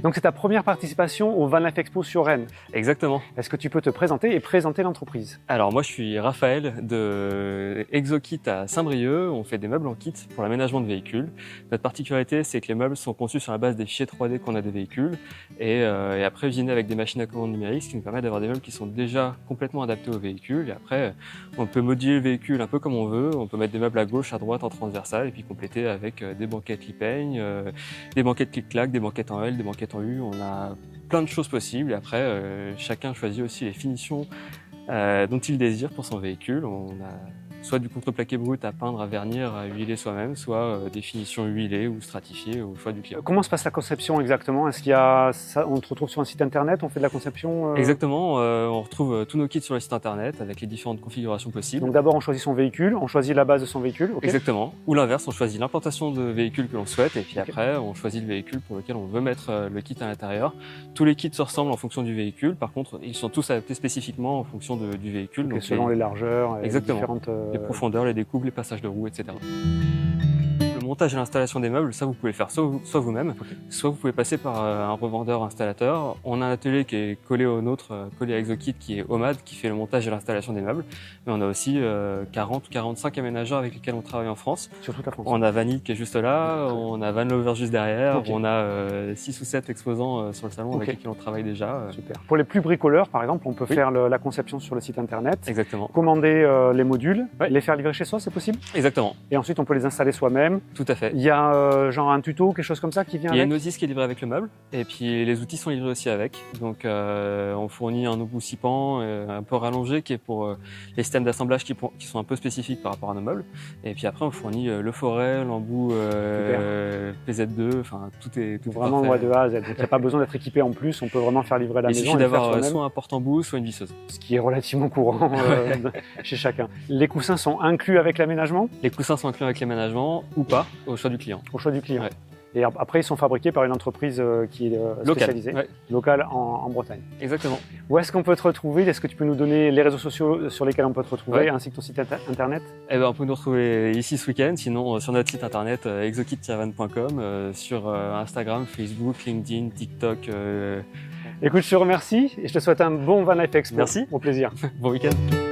Donc c'est ta première participation au Van Life Expo sur Rennes. Exactement. Est-ce que tu peux te présenter et présenter l'entreprise? Alors moi je suis Raphaël de Exokit à Saint-Brieuc. On fait des meubles en kit pour l'aménagement de véhicules. Notre particularité c'est que les meubles sont conçus sur la base des fichiers 3D qu'on a des véhicules et après usinés avec des machines à commande numérique, ce qui nous permet d'avoir des meubles qui sont déjà complètement adaptés au véhicule. Et après on peut moduler le véhicule un peu comme on veut. On peut mettre des meubles à gauche, à droite, en transversal et puis compléter avec des banquettes Lipeigne, des banquettes clic-clac, des banquettes en L, des banquettes en U. On a plein de choses possibles. Et après, chacun choisit aussi les finitions dont il désire pour son véhicule. On a soit du contreplaqué brut à peindre, à vernir, à huiler soi-même, soit des finitions huilées ou stratifiées au choix du client. Comment se passe la conception exactement? Est-ce qu'il y a ça, on te retrouve sur un site internet, on fait de la conception Exactement, on retrouve tous nos kits sur le site internet avec les différentes configurations possibles. Donc d'abord on choisit son véhicule, on choisit la base de son véhicule. Okay. Exactement. Ou l'inverse, on choisit l'implantation de véhicule que l'on souhaite et puis après on choisit le véhicule pour lequel on veut mettre le kit à l'intérieur. Tous les kits se ressemblent en fonction du véhicule, par contre ils sont tous adaptés spécifiquement en fonction du véhicule. Donc selon les largeurs, exactement. Les différentes les profondeurs, les découpes, les passages de roues, etc. Le montage et l'installation des meubles, ça vous pouvez le faire soit vous-même, soit vous pouvez passer par un revendeur installateur. On a un atelier qui est collé au nôtre, collé à Exokit, qui est Omad, qui fait le montage et l'installation des meubles. Mais on a aussi 40 ou 45 aménageurs avec lesquels on travaille en France. Sur toute la France. On a Vanille qui est juste là, on a Van Lover juste derrière, on a 6 ou 7 exposants sur le salon avec lesquels on travaille déjà. Super. Pour les plus bricoleurs, par exemple, on peut faire la conception sur le site internet. Exactement. Commander les modules, les faire livrer chez soi, c'est possible? Exactement. Et ensuite, on peut les installer soi-même. Tout à fait. Il y a genre un tuto, quelque chose comme ça qui vient avec? Il y a une notice qui est livrée avec le meuble et puis les outils sont livrés aussi avec. Donc on fournit un oboussipant un peu rallongé qui est pour les systèmes d'assemblage qui sont un peu spécifiques par rapport à nos meubles. Et puis après on fournit le forêt, l'embout PZ2, enfin tout est vraiment parfait. De A à Z. Donc il n'y a pas besoin d'être équipé en plus, on peut vraiment faire livrer à la maison. Il suffit d'avoir soit un porte-embout, soit une visseuse. Ce qui est relativement courant chez chacun. Les coussins sont inclus avec l'aménagement? Les coussins sont inclus avec l'aménagement ou pas, au choix du client. Au choix du client. Ouais. Et après, ils sont fabriqués par une entreprise qui est spécialisée, locale en Bretagne. Exactement. Où est-ce qu'on peut te retrouver? Est-ce que tu peux nous donner les réseaux sociaux sur lesquels on peut te retrouver, ainsi que ton site internet? Eh ben, on peut nous retrouver ici ce week-end, sinon sur notre site internet exokit-van.com, sur Instagram, Facebook, LinkedIn, TikTok. Écoute, je te remercie et je te souhaite un bon Van Life Expo. Merci. Au plaisir. Bon week-end.